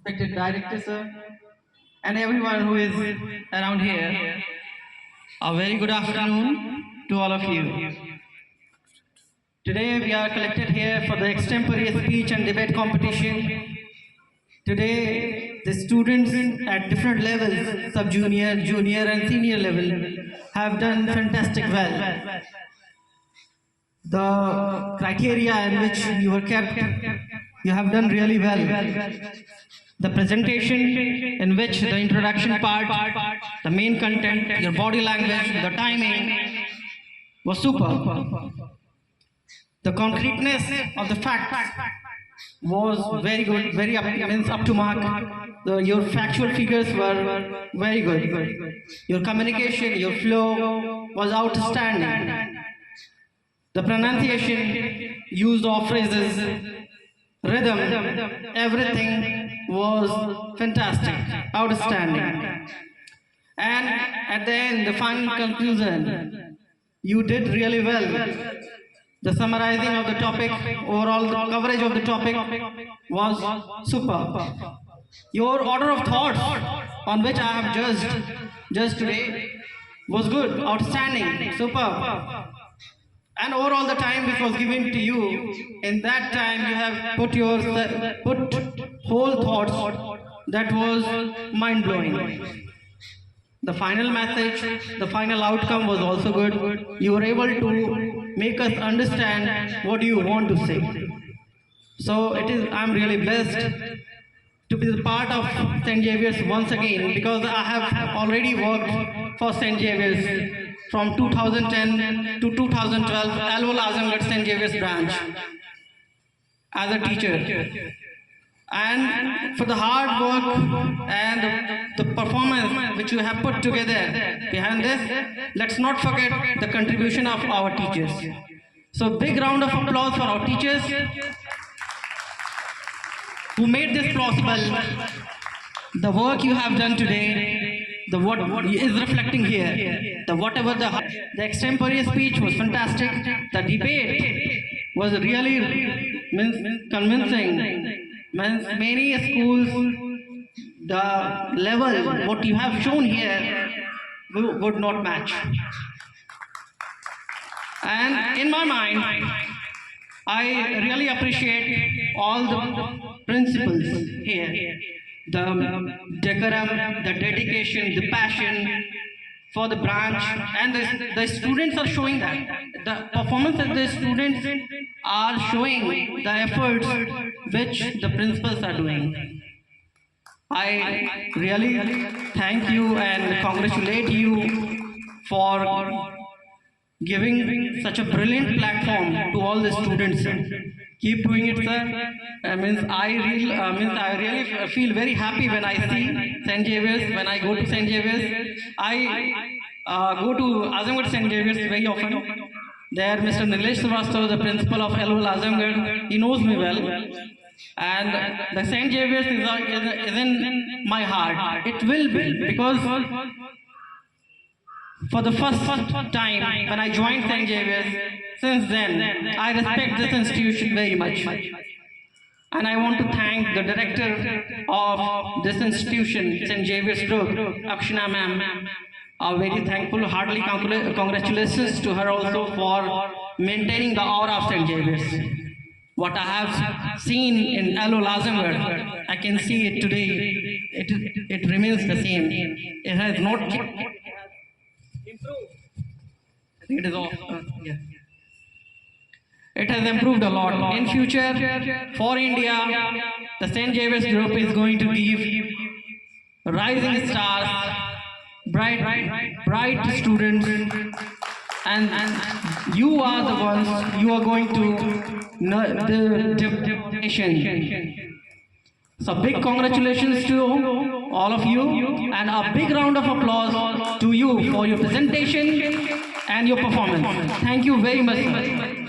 respected director, sir, and everyone who is around here. A very good afternoon to all of you. Today we are collected here for the extemporary speech and debate competition. Today the students at different levels, sub-junior, junior and senior level, have done fantastic well. The criteria in which you were kept, you have done really well. The presentation in which the introduction part, the main content, your body language, the timing was super. The concreteness of the facts was very good, very up to mark. Your factual figures were very good. Your communication, your flow was outstanding. The pronunciation, use of phrases, rhythm, everything was fantastic, outstanding. And at the end, the final conclusion, you did really well. The summarizing of the topic, overall the coverage of the topic was super. Your order of thoughts on which I have judged today was good, outstanding, super. And overall the time which was given to you, in that time you have put whole thoughts that was mind-blowing. The final message, the final outcome was also good. You were able to make us understand what you want to say. So I'm really blessed to be the part of St. Xavier's once again, because I have already worked for St. Xavier's from 2010 to 2012, Alwal Azamgarh St. Xavier's branch as a teacher. And for the hard work and the performance which you have put together behind this, let's not forget the contribution of our teachers. So big round of applause for our teachers who made this possible. The work you have done today, the what is reflecting here, the extemporary speech was fantastic, the debate was really convincing. Many schools, the level what you have shown here would not match. And in my mind, I really appreciate all the principals here. The decorum, the dedication, the passion for the branch, and the students are showing that. The performance of the students are showing the efforts which the principals are doing. I really thank you and congratulate you for giving such a brilliant platform to all the students. Keep doing it, sir. I really feel very happy when I see St. Xavier's. When I go to St. Xavier's, I go to Azamgarh St. Xavier's very often. There, Mr. Nilesh Srivastava, the principal of Alwal Azamgarh, he knows me well. And the St. Xavier's is in my heart. It will be, because for the first time when I joined St. Xavier's, since then, I respect this institution very much. And I want to thank the director of this institution, St. Xavier's Group, Akshana ma'am. Very thankful, heartily congratulations to her also for maintaining the aura of St. Xavier's. What I have seen in Alwal Azamgarh, I can see it today. It remains the same. It has not improved. I think it is off. Yeah. It has improved a lot. In future, for India, the St. Xavier's Group is going to give rising stars, bright students, and you are the ones, you are going to the nation. So big congratulations to all of you, and a big round of applause to you for your presentation and your performance. Thank you very much, sir.